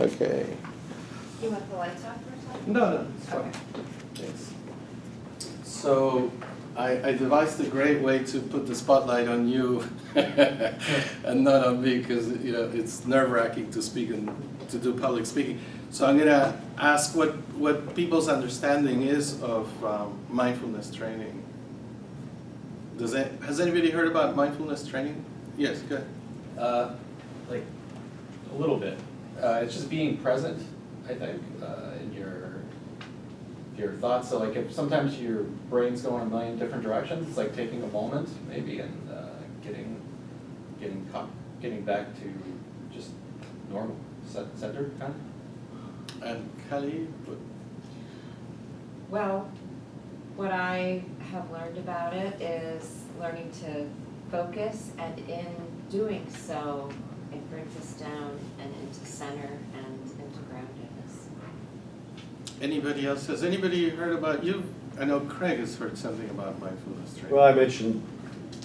Okay. You want the lights off for a second? No, it's fine. Okay. Thanks. So I devised a great way to put the spotlight on you and not on me, because it's nerve-wracking to speak and to do public speaking. So I'm gonna ask what people's understanding is of mindfulness training. Has anybody heard about mindfulness training? Yes, good. Like a little bit. It's just being present, I think, in your thoughts. So like if sometimes your brain's going a million different directions, it's like taking a moment maybe and getting back to just normal, centered kind of. And Kelly? Well, what I have learned about it is learning to focus, and in doing so, it brings us down and into center and into groundedness. Anybody else? Has anybody heard about you? I know Craig has heard something about mindfulness training. Well, I mentioned,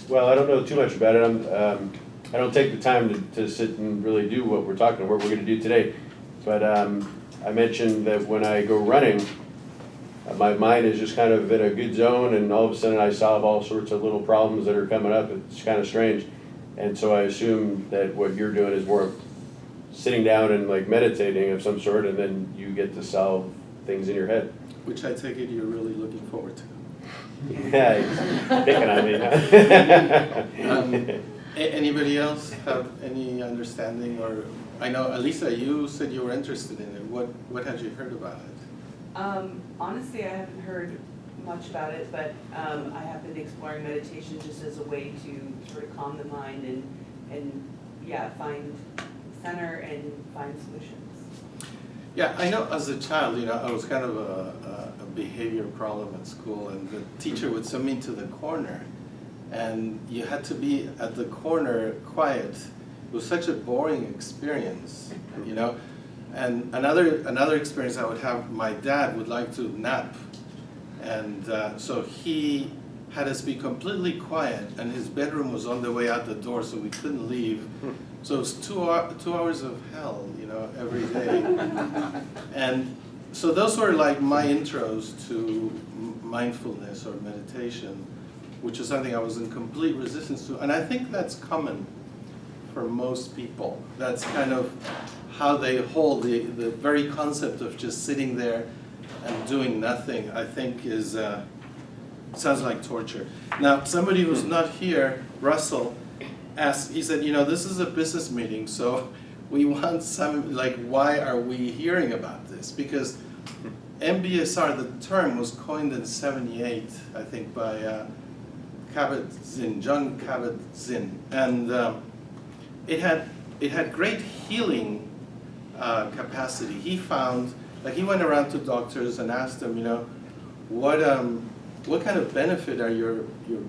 I don't know too much about it. I don't take the time to sit and really do what we're going to do today. But I mentioned that when I go running, my mind is just kind of in a good zone, and all of a sudden I solve all sorts of little problems that are coming up. It's kind of strange. And so I assume that what you're doing is more sitting down and like meditating of some sort, and then you get to solve things in your head. Which I take it you're really looking forward to. Yeah, he's picking on me. Anybody else have any understanding, or I know Alisa, you said you were interested in it. What had you heard about it? Honestly, I haven't heard much about it, but I have been exploring meditation just as a way to sort of calm the mind and find center and find solutions. Yeah, I know as a child, I was kind of a behavior problem at school, and the teacher would send me to the corner, and you had to be at the corner quiet. It was such a boring experience, And another experience I would have, my dad would like to nap, and so he had us be completely quiet, and his bedroom was on the way out the door, so we couldn't leave. So it was 2 hours of hell, every day. And so those were like my intros to mindfulness or meditation, which is something I was in complete resistance to. And I think that's common for most people. That's kind of how they hold the very concept of just sitting there and doing nothing, I think is, sounds like torture. Now, somebody who's not here, Russell, asked, he said, this is a business meeting, so we want why are we hearing about this? Because MBSR, the term was coined in '78, I think, by John Kabat-Zinn, and it had great healing capacity. He found, he went around to doctors and asked them, what kind of benefit are your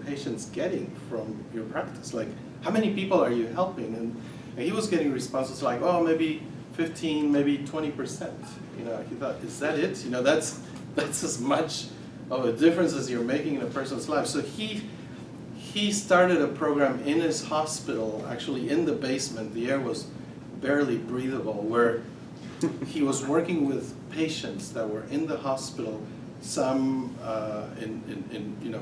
patients getting from your practice? Like, how many people are you helping? And he was getting responses like, oh, maybe 15, maybe 20%. He thought, is that it? That's as much of a difference as you're making in a person's life. So he started a program in his hospital, actually in the basement. The air was barely breathable, where he was working with patients that were in the hospital, some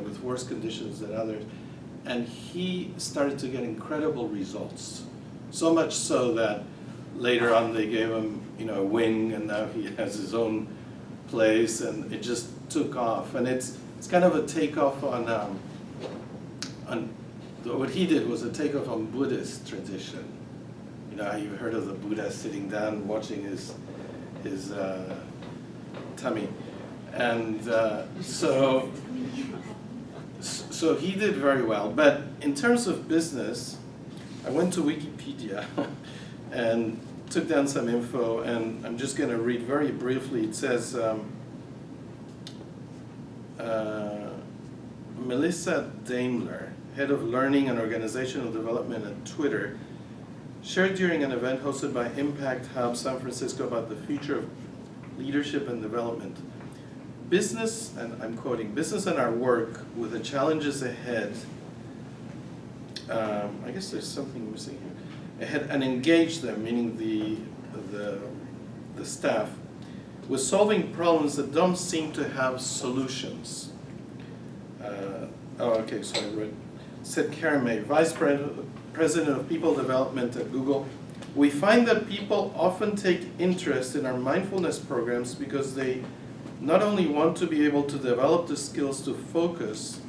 with worse conditions than others, and he started to get incredible results. So much so that later on they gave him a wing, and now he has his own place, and it just took off. And it's kind of a takeoff on what he did was a takeoff on Buddhist tradition. You've heard of the Buddha sitting down watching his tummy, and so he did very well. But in terms of business, I went to Wikipedia and took down some info, and I'm just going to read very briefly. It says, Melissa Daimler, head of learning and organizational development at Twitter, shared during an event hosted by Impact Hub San Francisco about the future of leadership and development. Business, and I'm quoting, business and our work with the challenges ahead, I guess there's something missing here, ahead, and engage them, meaning the staff with solving problems that don't seem to have solutions. Said Karen May, Vice President of People Development at Google. We find that people often take interest in our mindfulness programs because they not only want to be able to develop the skills to focus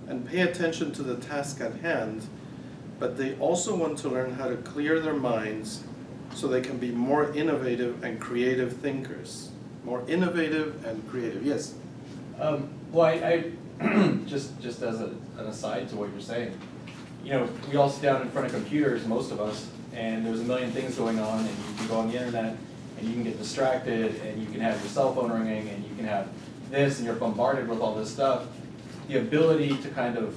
and pay attention to the task at hand, but they also want to learn how to clear their minds so they can be more innovative and creative thinkers. More innovative and creative, yes? Well, I just as an aside to what you're saying, you know, we all sit down in front of computers, most of us, and there's a million things going on, and you can go on the internet, and you can get distracted, and you can have your cell phone ringing, and you can have this, and you're bombarded with all this stuff. The ability to kind of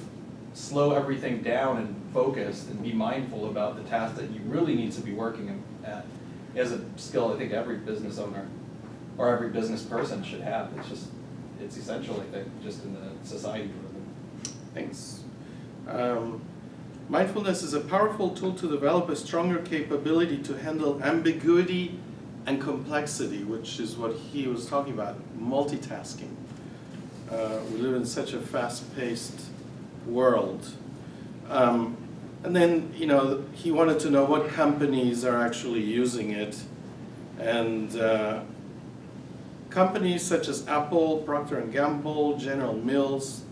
slow everything down and focus and be mindful about the task that you really need to be working at is a skill I think every business owner or every business person should have. It's essential, I think, just in the society we're living. Thanks. Mindfulness is a powerful tool to develop a stronger capability to handle ambiguity and complexity, which is what he was talking about, multitasking. We live in such a fast-paced world. And then, you know, he wanted to know what companies are actually using it. And companies such as Apple, Procter & Gamble, General Mills,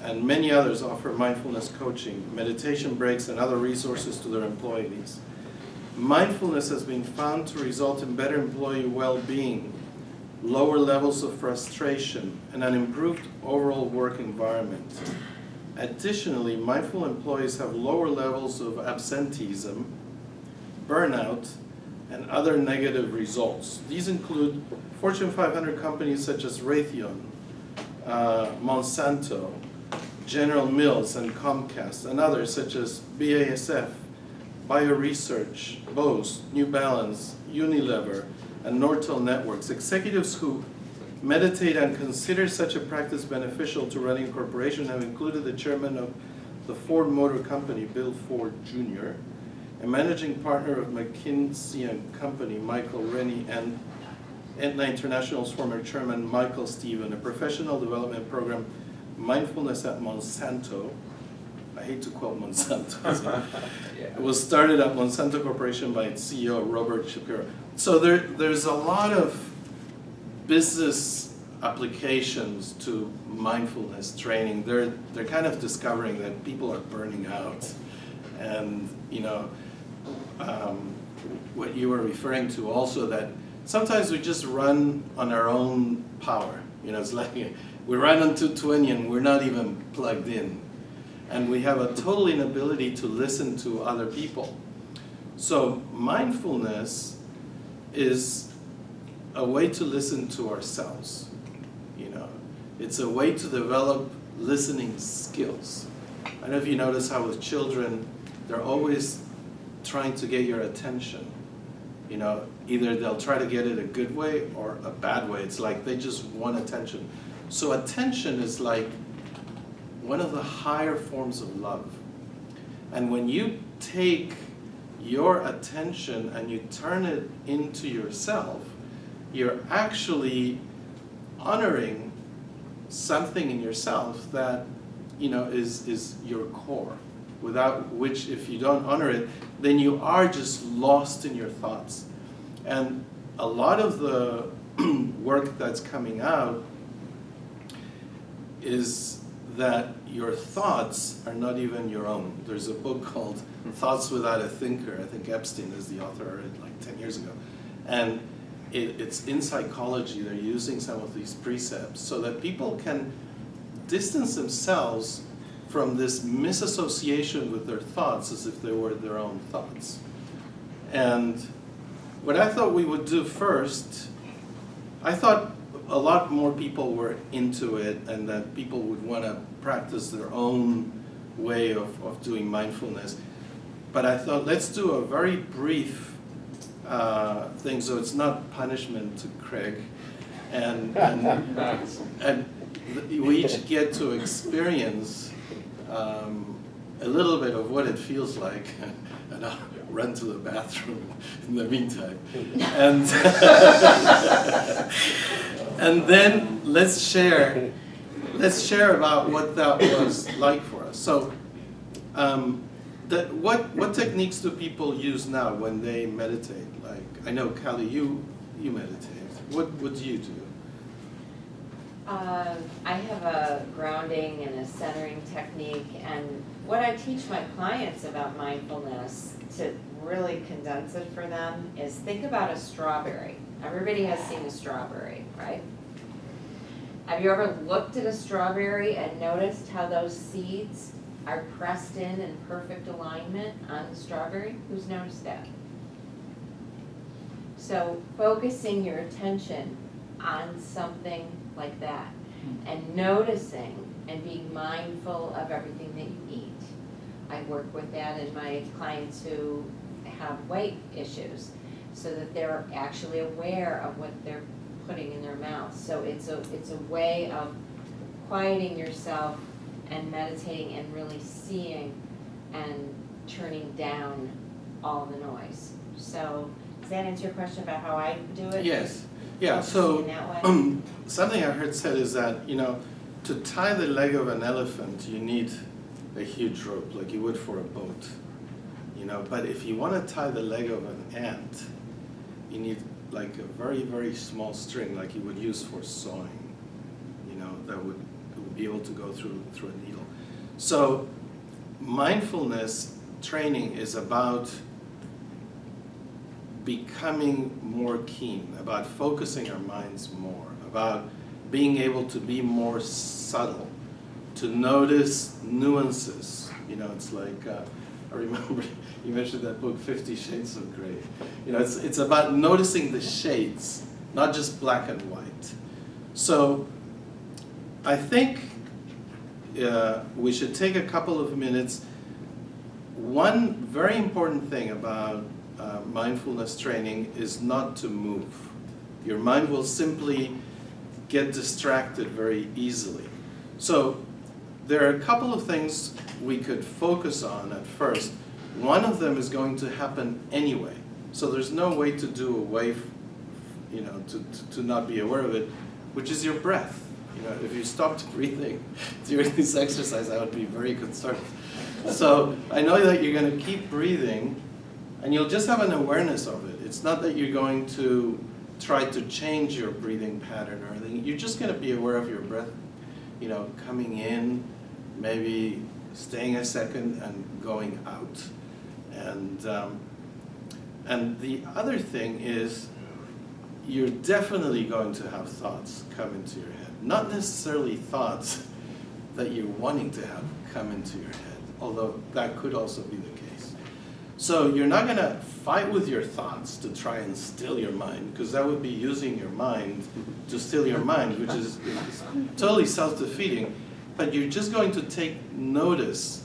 and many others offer mindfulness coaching, meditation breaks, and other resources to their employees. Mindfulness has been found to result in better employee well-being, lower levels of frustration, and an improved overall work environment. Additionally, mindful employees have lower levels of absenteeism, burnout, and other negative results. These include Fortune 500 companies such as Raytheon, Monsanto, General Mills and Comcast, and others such as BASF, BioResearch, Bose, New Balance, Unilever, and Nortel Networks. Executives who meditate and consider such a practice beneficial to running a corporation have included the chairman of the Ford Motor Company, Bill Ford Jr., a managing partner of McKinsey & Company, Michael Rennie, and Aetna International's former chairman, Michael Steven, a professional development program, Mindfulness at Monsanto. I hate to quote Monsanto. It was started at Monsanto Corporation by its CEO, Robert Shapiro. So there's a lot of business applications to mindfulness training. They're kind of discovering that people are burning out. And, you know, what you were referring to also, that sometimes we just run on our own power. You know, it's like we run on 220 and we're not even plugged in. And we have a total inability to listen to other people. So mindfulness is a way to listen to ourselves. You know, it's a way to develop listening skills. I don't know if you notice how with children, they're always trying to get your attention. You know, either they'll try to get it a good way or a bad way. It's like they just want attention. So attention is like one of the higher forms of love. And when you take your attention and you turn it into yourself, you're actually honoring something in yourself that, you know, is your core, without which, if you don't honor it, then you are just lost in your thoughts. And a lot of the work that's coming out is that your thoughts are not even your own. There's a book called Thoughts Without a Thinker. I think Epstein is the author of it, like 10 years ago. And it's in psychology. They're using some of these precepts so that people can distance themselves from this misassociation with their thoughts as if they were their own thoughts. And what I thought we would do first, I thought a lot more people were into it and that people would want to practice their own way of doing mindfulness. But I thought, let's do a very brief thing so it's not punishment to Craig. And we each get to experience a little bit of what it feels like. And run to the bathroom in the meantime. And, and then let's share about what that was like for us. So what techniques do people use now when they meditate? Like, I know, Callie, you meditate. What do you do? I have a grounding and a centering technique, and what I teach my clients about mindfulness, to really condense it for them, is think about a strawberry. Everybody has seen a strawberry, right? Have you ever looked at a strawberry and noticed how those seeds are pressed in perfect alignment on the strawberry? Who's noticed that? So focusing your attention on something like that and noticing and being mindful of everything that you eat. I work with that in my clients who have weight issues, so that they're actually aware of what they're putting in their mouth. So it's a way of quieting yourself and meditating and really seeing and turning down all the noise. So does that answer your question about how I do it? Yes. Yeah, Focusing so in that way? something I heard said is that, to tie the leg of an elephant, you need a huge rope, like you would for a boat. But if you want to tie the leg of an ant, you need like a very, very small string, like you would use for sewing, that would be able to go through a needle. So mindfulness training is about becoming more keen, about focusing our minds more, about being able to be more subtle, to notice nuances. It's like, I remember you mentioned that book, 50 Shades of Grey. It's about noticing the shades, not just black and white. So I think we should take a couple of minutes. One very important thing about mindfulness training is not to move. Your mind will simply get distracted very easily. So there are a couple of things we could focus on at first. One of them is going to happen anyway. So there's no way to do away, to not be aware of it, which is your breath. If you stopped breathing during this exercise, I would be very concerned. So I know that you're going to keep breathing, and you'll just have an awareness of it. It's not that you're going to try to change your breathing pattern or anything. You're just going to be aware of your breath, coming in, maybe staying a second and going out. And the other thing is, you're definitely going to have thoughts come into your head. Not necessarily thoughts that you're wanting to have come into your head, although that could also be the case. So you're not going to fight with your thoughts to try and still your mind, because that would be using your mind to still your mind, which is totally self-defeating. But you're just going to take notice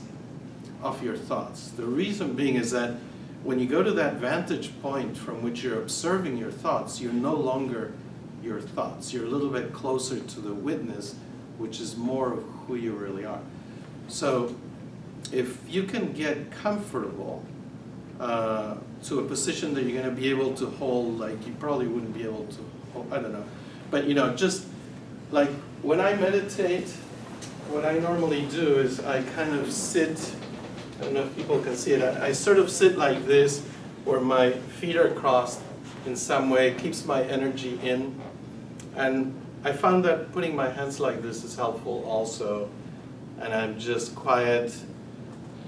of your thoughts. The reason being is that when you go to that vantage point from which you're observing your thoughts, you're no longer your thoughts. You're a little bit closer to the witness, which is more of who you really are. So if you can get comfortable to a position that you're going to be able to hold, like you probably wouldn't be able to hold, I don't know. But just like when I meditate, what I normally do is I kind of sit, I don't know if people can see it, I sort of sit like this, where my feet are crossed in some way, it keeps my energy in. And I found that putting my hands like this is helpful also. And I'm just quiet,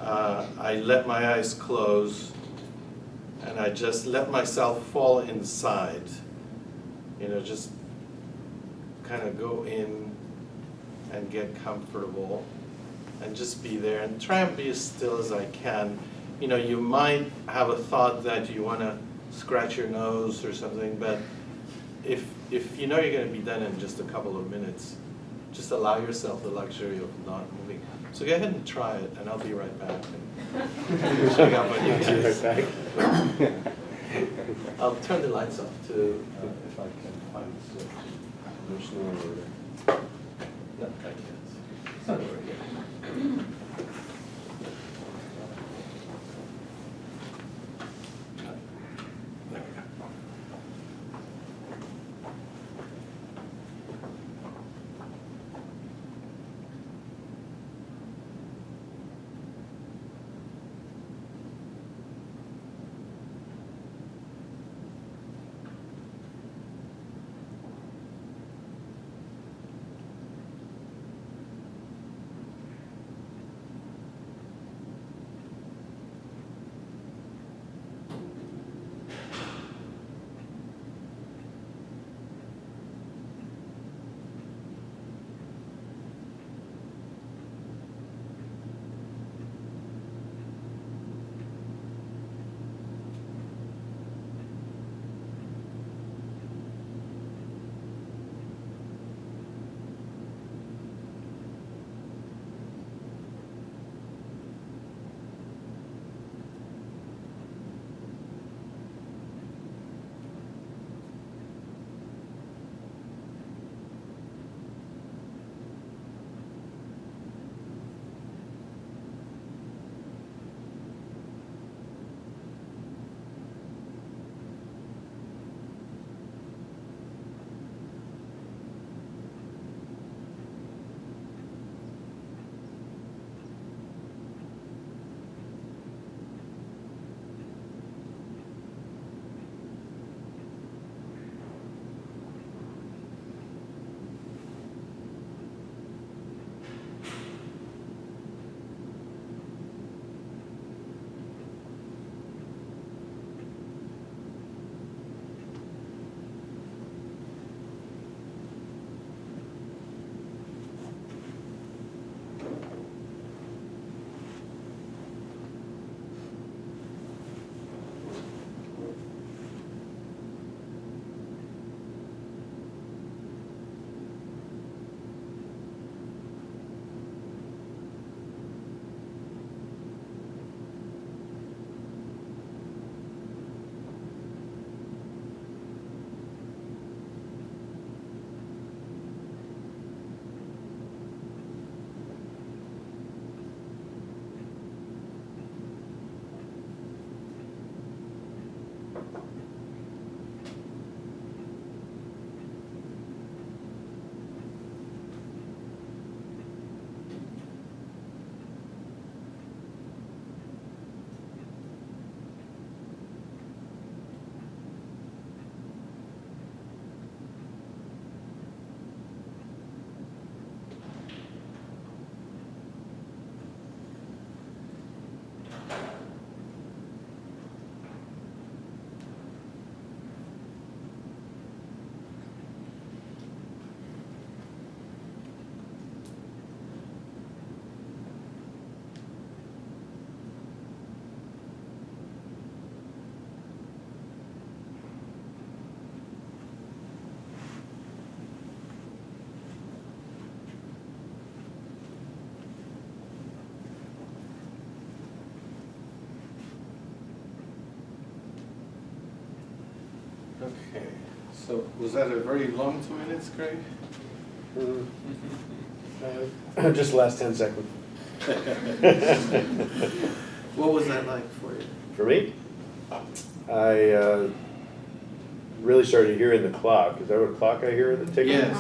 I let my eyes close, and I just let myself fall inside. Just kind of go in and get comfortable and just be there and try and be as still as I can. You might have a thought that you want to scratch your nose or something, but if you know you're going to be done in just a couple of minutes, just allow yourself the luxury of not moving. So go ahead and try it, and I'll be right back. And check out what you guys. I'll turn the lights off too, if I can find the switch. There's no order. No, I can't. It's not over yet. Okay, so was that a very long 2 minutes, Craig? Just the last 10 seconds. What was that like for you? For me, I really started hearing the clock. Is that what clock I hear? The ticking? Yes.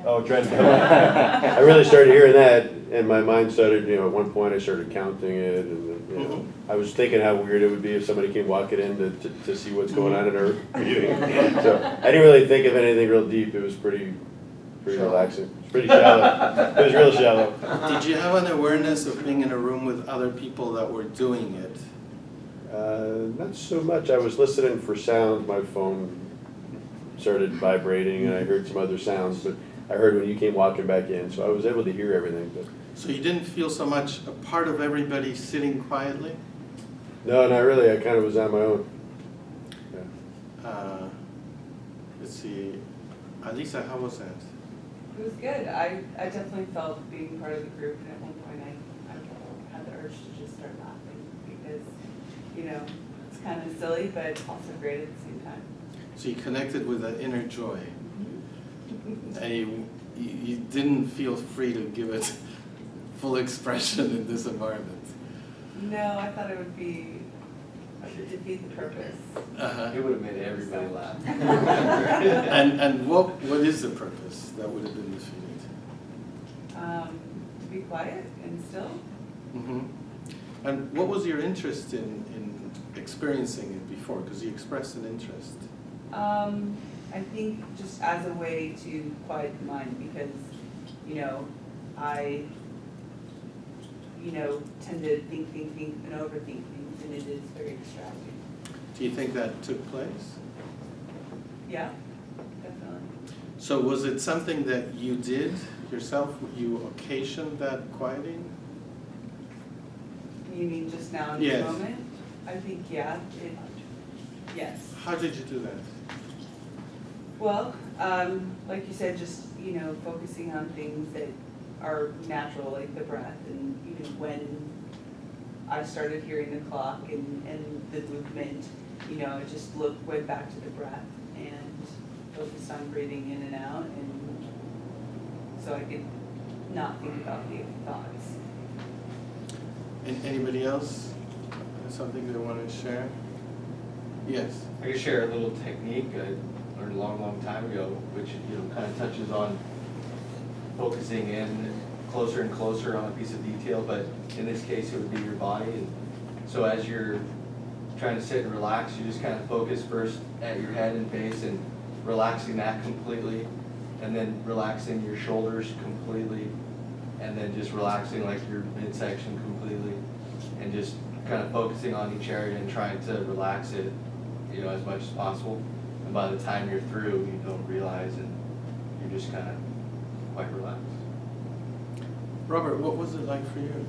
Oh, trying to. I really started hearing that, and my mind started. At one point, I started counting it, and I was thinking how weird it would be if somebody came walking in to see what's going on in our meeting. So I didn't really think of anything real deep. It was pretty relaxing. It's pretty shallow. It was real shallow. Did you have an awareness of being in a room with other people that were doing it? Not so much. I was listening for sounds. My phone started vibrating, and I heard some other sounds, but I heard when you came walking back in, so I was able to hear everything. But So you didn't feel so much a part of everybody sitting quietly? no, not really. I kind of was on my own. Yeah. Let's see, Alisa, how was that? It was good. I definitely felt being part of the group, and at one point I had the urge to just start laughing because, it's kind of silly, but also great at the same time. So you connected with that inner joy, and you didn't feel free to give it full expression in this environment. No, I thought it would defeat the purpose. It would have made everybody laugh. And what is the purpose that would have been defeated? To be quiet and still. Mm-hmm. And what was your interest in experiencing it before? Because you expressed an interest. I think just as a way to quiet the mind because, I, tend to think and overthink things, and it is very distracting. Do you think that took place? Yeah, definitely. So was it something that you did yourself? You occasioned that quieting? You mean just now in Yes. this moment? I think, yeah, yes. How did you do that? Well, like you said, just, focusing on things that are natural, like the breath, and when I started hearing the clock and the movement, I just went back to the breath and focused on breathing in and out, and so I could not think about the thoughts. And anybody else have something they want to share? Yes. I could share a little technique I learned a long time ago, which kind of touches on focusing in closer and closer on a piece of detail, but in this case it would be your body. And so as you're trying to sit and relax, you just kind of focus first at your head and face and relaxing that completely, and then relaxing your shoulders completely, and then just relaxing like your midsection completely, and just kind of focusing on each area and trying to relax it, as much as possible. And by the time you're through, you don't realize, and you're just kind of quite relaxed. Robert, what was it like for you?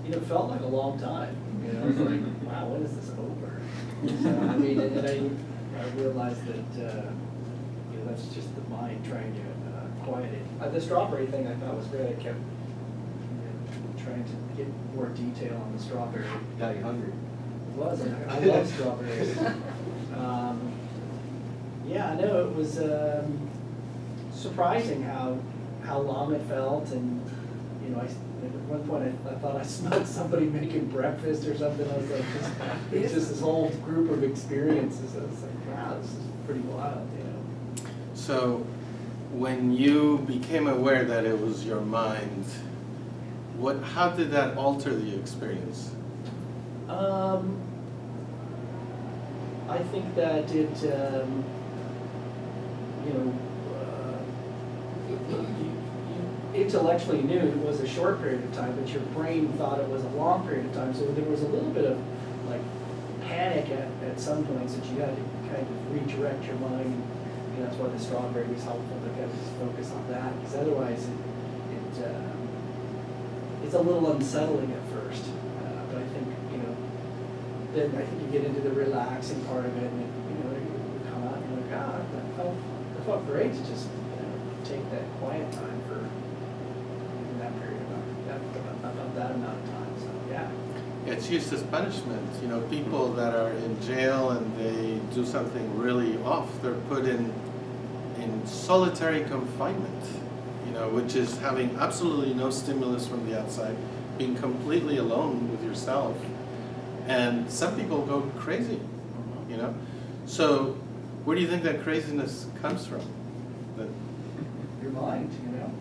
It felt like a long time. It's like, wow, when is this over? So, and I realized that that's just the mind trying to quiet it. The strawberry thing I thought was great. I kept trying to get more detail on the strawberry. Got you hungry. It was, and I love strawberries. Yeah, I know it was surprising how long it felt, and at one point I thought I smelled somebody making breakfast or something. I was like, it's just this whole group of experiences. I was like, wow, this is pretty wild, So when you became aware that it was your mind, how did that alter the experience? I think that it, you intellectually knew it was a short period of time, but your brain thought it was a long period of time. So there was a little bit of like panic at some points that you had to kind of redirect your mind. That's why the strawberry was helpful to kind of just focus on that, because otherwise it's a little unsettling at first. But I think then I think you get into the relaxing part of it, and you come out and you're like, that felt great to just take that quiet time for that period of that amount of time. So yeah. it's used as punishment. You know, people that are in jail and they do something really off, they're put in solitary confinement, you know, which is having absolutely no stimulus from the outside, being completely alone with yourself. And some people go crazy, you know. So where do you think that craziness comes from? That, Your mind, you know.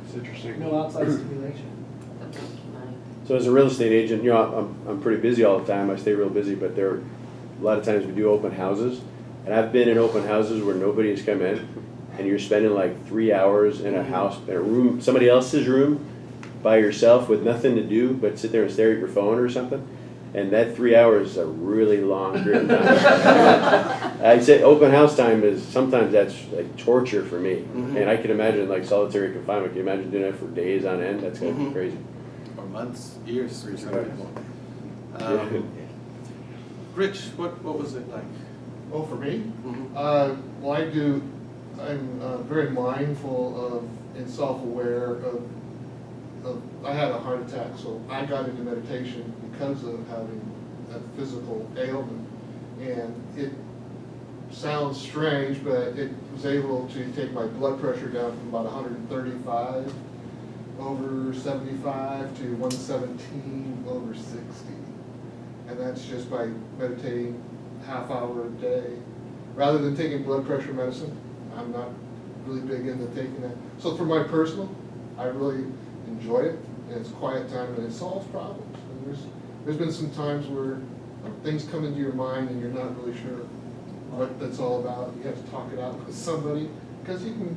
It's interesting. No outside stimulation. The monkey mind. So as a real estate agent, you know, I'm pretty busy all the time. I stay real busy, but there, a lot of times we do open houses, and I've been in open houses where nobody has come in, and you're spending like 3 hours in a house, in a room, somebody else's room, by yourself with nothing to do but sit there and stare at your phone or something. And that 3 hours is a really long period of time. I'd say open house time is, sometimes that's like torture for me. And I can imagine like solitary confinement. Can you imagine doing that for days on end? That's gonna be crazy. or months, years for some Right. people. Yeah. Rich, what was it like? Oh, for me? Mhm. Well, I'm very mindful of and self-aware of, I had a heart attack, so I got into meditation because of having a physical ailment. And it sounds strange, but it was able to take my blood pressure down from about 135 over 75 to 117 over 60. And that's just by meditating half hour a day. Rather than taking blood pressure medicine, I'm not really big into taking that. So for my personal, I really enjoy it, and it's quiet time, and it solves problems. And there's been some times where things come into your mind and you're not really sure what that's all about. You have to talk it out with somebody, because you can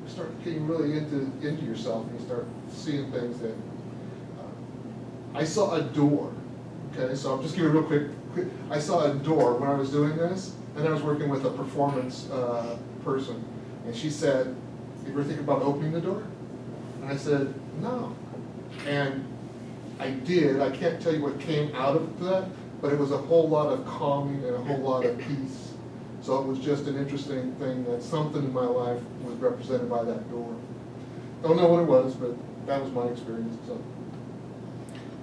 start getting really into yourself, and you start seeing things that, I saw a door. Okay, so I'll just give you a real quick, I saw a door when I was doing this, and I was working with a performance person, and she said, "You ever think about opening the door?" And I said, "No." And I did. I can't tell you what came out of that, but it was a whole lot of calming and a whole lot of peace. So it was just an interesting thing that something in my life was represented by that door. Don't know what it was, but that was my experience. So.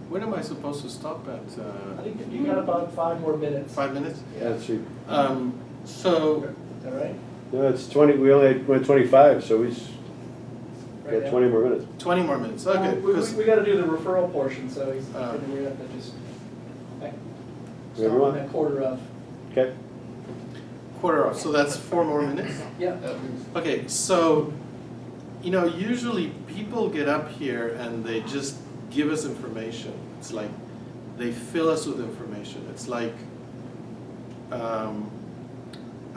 When am I supposed to stop at? I think you got about 5 more minutes. 5 minutes? Yeah, that's sweet. So, Is that right? No, it's 20, we only went 25, so we Right got now? 20 more minutes. 20 more minutes, okay. We gotta do the referral portion, so he's, Oh. we're gonna have to just, Whatever you start on want. that quarter of. Okay. Quarter off, so that's 4 more minutes? Yeah. At least. Okay, so, you know, usually people get up here and they just give us information. It's like they fill us with information. It's like, I'm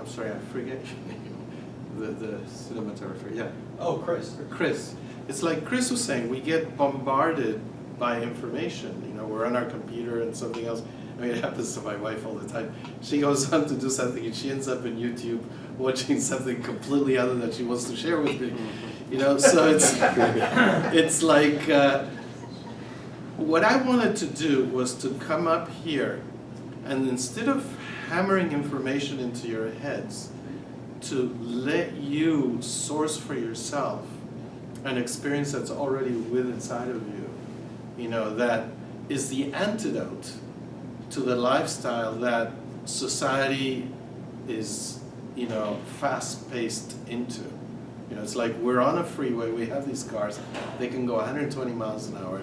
sorry, I forget your name, the cinematographer, yeah. Oh, Chris. Chris. It's like Chris was saying, we get bombarded by information. You know, we're on our computer and something else. I mean, it happens to my wife all the time. She goes on to do something and she ends up in YouTube watching something completely other that she wants to share with me. You know, so it's like, what I wanted to do was to come up here and instead of hammering information into your heads, to let you source for yourself an experience that's already within inside of you, you know, that is the antidote to the lifestyle that society is, you know, fast-paced into. You know, it's like we're on a freeway, we have these cars, they can go 120 miles an hour,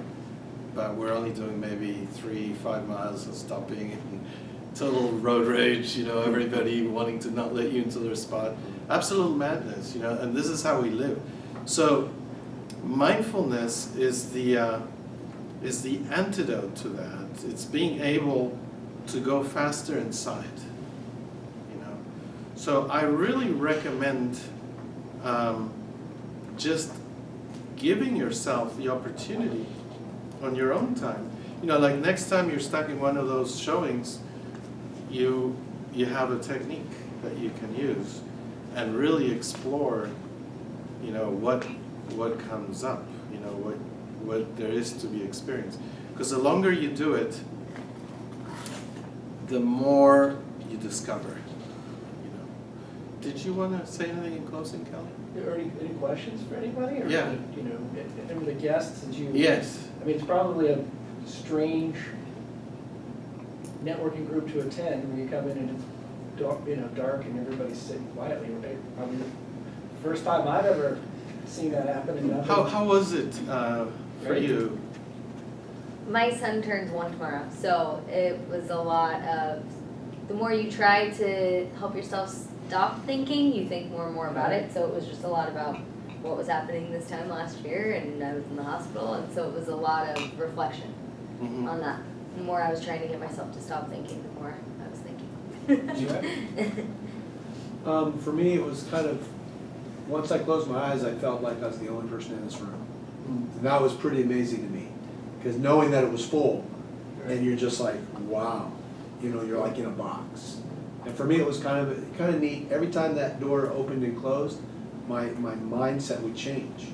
but we're only doing maybe 3-5 miles and stopping, and total road rage, you know, everybody wanting to not let you into their spot. Absolute madness, you know, and this is how we live. So mindfulness is the antidote to that. It's being able to go faster inside, you know. So I really recommend just giving yourself the opportunity on your own time. You know, like next time you're stuck in one of those showings, you have a technique that you can use and really explore, you know, what comes up, you know, what there is to be experienced. Because the longer you do it, the more you discover, you know. Did you want to say anything in closing, Kelly? Are any questions for anybody? Or, Yeah. you know, and the guests that you. Yes. I mean, it's probably a strange networking group to attend when you come in and it's dark and everybody's sitting quietly, right? I mean, first time I've ever seen that happen in nothing. How was it for Right. you? My son turns 1 tomorrow, so it was a lot of, the more you try to help yourself stop thinking, you think more and more about it. So it was just a lot about what was happening this time last year, and I was in the hospital, and so it was a lot of reflection Mhm. on that. The more I was trying to get myself to stop thinking, the more I was thinking. For me, it was kind of, once I closed my eyes, I felt like I was the only person in this room. And that was pretty amazing to me, because knowing that it was full, and you're just like, wow, you're like in a box. And for me, it was kind of neat. Every time that door opened and closed, my mindset would change.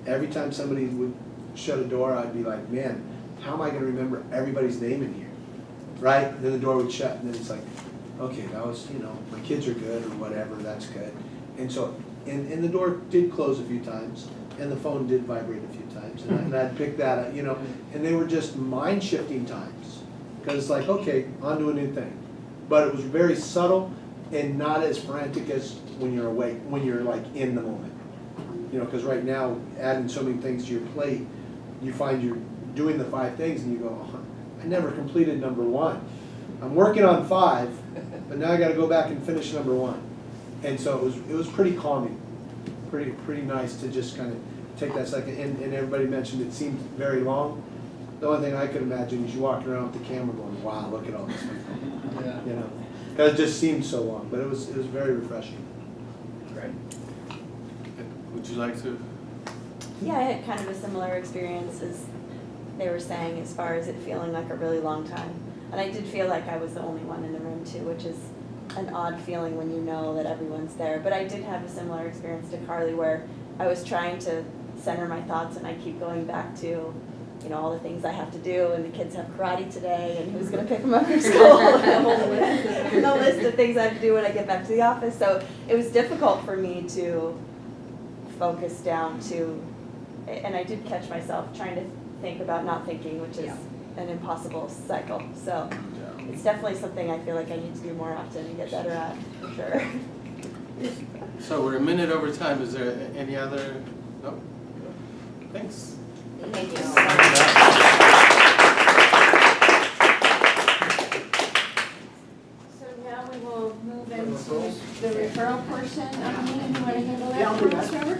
Every time somebody would shut a door, I'd be like, man, how am I going to remember everybody's name in here? Right? And then the door would shut, and then it's like, okay, that was, my kids are good or whatever, that's good. And so, and the door did close a few times, and the phone did vibrate a few times, and I'd pick that up, and they were just mind-shifting times. Because it's like, okay, on to a new thing. But it was very subtle and not as frantic as when you're awake, when you're like in the moment. Because right now, adding so many things to your plate, you find you're doing the 5 things and you go, oh, I never completed number 1. I'm working on 5, but now I gotta go back and finish number 1. And so it was pretty calming, pretty nice to just kind of take that second. And everybody mentioned it seemed very long. The only thing I could imagine is you walking around with the camera going, wow, look at all this stuff. Yeah. Because it just seemed so long, but it was very refreshing. Right. Would you like to? Yeah, I had kind of a similar experience as they were saying, as far as it feeling like a really long time. And I did feel like I was the only one in the room too, which is an odd feeling when you know that everyone's there. But I did have a similar experience to Carly, where I was trying to center my thoughts and I keep going back to, all the things I have to do, and the kids have karate today, and who's going to pick them up from school, and the list of things I have to do when I get back to the office. So it was difficult for me to focus down to, and I did catch myself trying to think about not thinking, which is an impossible cycle. So it's definitely something I feel like I need to do more often and get better at, for sure. So we're a minute over time. Is there any other? No? Thanks. Thank you. So now we will move into the referral portion of the meeting. You want to handle that? Yeah, I'll do for us, that. Robert?